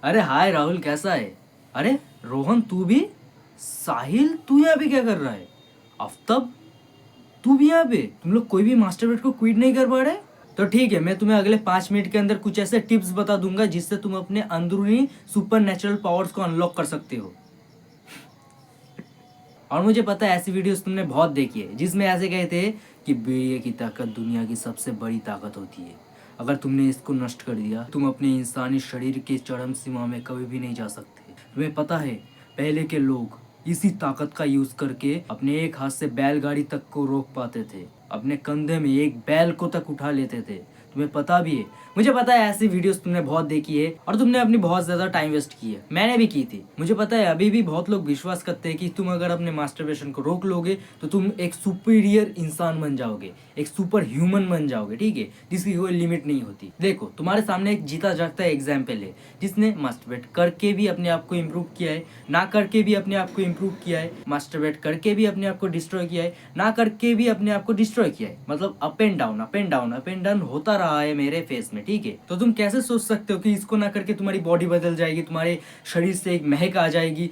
अरे हाय राहुल, कैसा है? अरे रोहन, तू भी? साहिल, तू यहाँ पे क्या कर रहा है? आफ्ताब, तू भी यहाँ पे? तुम लोग कोई भी मास्टरबेट को क्विट नहीं कर पा रहे? तो ठीक है, मैं तुम्हें अगले 5 मिनट के अंदर कुछ ऐसे टिप्स बता दूंगा जिससे तुम अपने अंदरूनी सुपर नेचुरल पावर्स को अनलॉक कर सकते हो। और मुझे पता है ऐसी वीडियोस तुमने बहुत देखी है जिसमें ऐसे कहे थे कि बीड़िए की ताकत दुनिया की सबसे बड़ी ताकत होती है। अगर तुमने इसको नष्ट कर दिया, तुम अपने इंसानी शरीर के चरम सीमा में कभी भी नहीं जा सकते। तुम्हें पता है पहले के लोग इसी ताकत का यूज करके अपने एक हाथ से बैलगाड़ी तक को रोक पाते थे, अपने कंधे में एक बैल को तक उठा लेते थे। तुम्हें पता भी है, मुझे पता है ऐसी वीडियोस तुमने बहुत देखी है और तुमने अपनी बहुत ज्यादा टाइम वेस्ट की है। मैंने भी की थी। मुझे पता है अभी भी बहुत लोग विश्वास करते हैं कि तुम अगर अपने मास्टरबेशन को रोक लोगे तो तुम एक सुपीरियर इंसान बन जाओगे, एक सुपर ह्यूमन बन जाओगे, ठीक है, जिसकी कोई लिमिट नहीं होती। देखो, तुम्हारे सामने एक जीता जागता एग्जाम्पल है जिसने मास्टरबेट करके भी अपने आप को इम्प्रूव किया है, ना करके भी अपने आप को इम्प्रूव किया है, मास्टरबेट करके भी अपने आप को डिस्ट्रॉय किया है, ना करके भी अपने आप को डिस्ट्रॉय किया है। मतलब up and down, up and down, up and down होता रहा है मेरे फेस में, ठीक है। तो तुम कैसे सोच सकते हो कि इसको ना करके तुम्हारी बॉडी बदल जाएगी, तुम्हारे शरीर से एक महक आ जाएगी?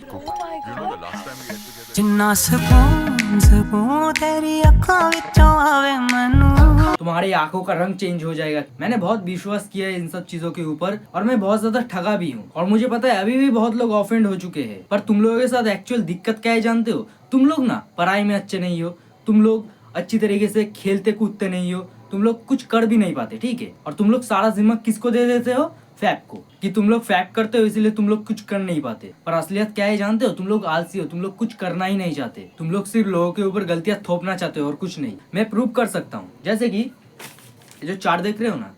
जिन्ना सुकून सुकून तेरी आँखों विचों आवे मैनू, तुम्हारी आंखों का रंग चेंज हो जाएगा। मैंने बहुत विश्वास किया है इन सब चीजों के ऊपर और मैं बहुत ज्यादा ठगा भी हूँ। और मुझे पता है अभी भी बहुत लोग ऑफेंड हो चुके हैं। पर तुम लोगों के साथ एक्चुअल दिक्कत क्या है जानते हो? तुम लोग ना पढ़ाई में अच्छे नहीं हो, तुम लोग अच्छी तरीके से खेलते कूदते नहीं हो, तुम लोग कुछ कर भी नहीं पाते, ठीक है। और तुम लोग सारा जिम्मा किसको दे देते हो? फैप को, कि तुम लोग फैप करते हो इसलिए तुम लोग कुछ कर नहीं पाते। पर असलियत क्या है जानते हो? तुम लोग आलसी हो, तुम लोग कुछ करना ही नहीं चाहते। तुम लोग सिर्फ लोगों के ऊपर गलतियां थोपना चाहते हो और कुछ नहीं। मैं प्रूव कर सकता हूँ। जैसे कि ये जो चार्ट देख रहे हो ना,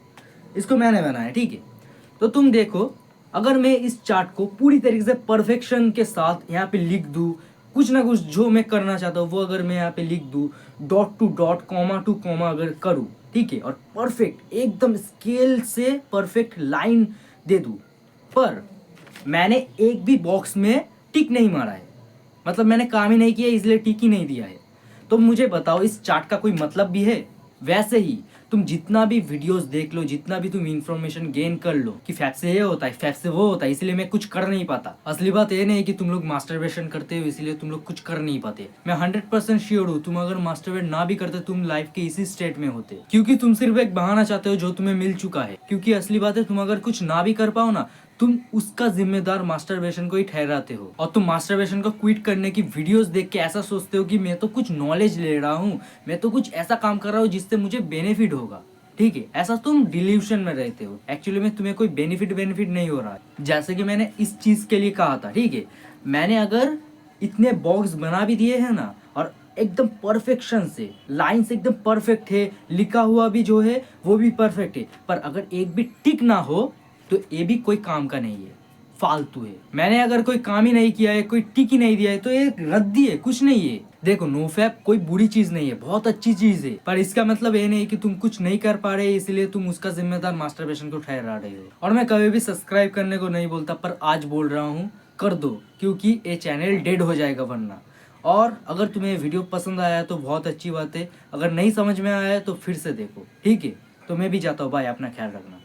इसको मैंने बनाया, ठीक है। तो तुम देखो, अगर मैं इस चार्ट को पूरी तरीके से परफेक्शन के साथ यहाँ पे लिख दूँ, कुछ ना कुछ जो मैं करना चाहता हूँ वो अगर मैं यहाँ पे लिख दूँ, dot to dot, comma two comma अगर करूँ, ठीक है, और परफेक्ट एकदम स्केल से परफेक्ट लाइन दे दूँ, पर मैंने एक भी बॉक्स में टिक नहीं मारा है, मतलब मैंने काम ही नहीं किया इसलिए टिक ही नहीं दिया है। तो मुझे बताओ इस चार्ट का कोई मतलब भी है? वैसे ही तुम जितना भी वीडियोस देख लो, जितना भी तुम इंफॉर्मेशन गेन कर लो कि फैट से ये होता है, फैट से वो होता है, इसलिए मैं कुछ कर नहीं पाता। असली बात ये नहीं कि तुम लोग मास्टरबेशन करते हो इसलिए तुम लोग कुछ कर नहीं पाते। मैं 100% श्योर हूँ तुम अगर मास्टरबेट ना भी करते तुम लाइफ के इसी स्टेट में होते, क्योंकि तुम सिर्फ एक बहाना चाहते हो जो तुम्हें मिल चुका है। क्योंकि असली बात है, तुम अगर कुछ ना भी कर पाओ ना, तुम उसका जिम्मेदार मास्टरबेशन को ही ठहराते हो। और तुम मास्टरबेशन को क्विट करने की वीडियोस देख के ऐसा सोचते हो कि मैं तो कुछ नॉलेज ले रहा हूँ, मैं तो कुछ ऐसा काम कर रहा हूँ जिससे मुझे बेनिफिट होगा, ठीक है। ऐसा तुम डिल्यूशन में रहते हो। एक्चुअली में तुम्हें कोई बेनिफिट नहीं हो रहा है। जैसे कि मैंने इस चीज के लिए कहा था, ठीक है, मैंने अगर इतने बॉक्स बना भी दिए हैं ना और एकदम परफेक्शन से लाइंस एकदम परफेक्ट है, लिखा हुआ भी जो है वो भी परफेक्ट है, पर अगर एक भी टिक ना हो तो ये भी कोई काम का नहीं है, फालतू है। मैंने अगर कोई काम ही नहीं किया है, कोई टिक ही नहीं दिया है, तो ये रद्दी है, कुछ नहीं है। देखो, नो फैप कोई बुरी चीज नहीं है, बहुत अच्छी चीज है, पर इसका मतलब ये नहीं कि तुम कुछ नहीं कर पा रहे इसलिए तुम उसका जिम्मेदार मास्टरबेशन को ठहरा रहे हो। और मैं कभी भी सब्सक्राइब करने को नहीं बोलता, पर आज बोल रहा हूँ, कर दो, क्योंकि ये चैनल डेड हो जाएगा वरना। और अगर तुम्हें वीडियो पसंद आया तो बहुत अच्छी बात है, अगर नहीं समझ में आया तो फिर से देखो, ठीक है। तो मैं भी जाता हूँ, बाय, अपना ख्याल रखना।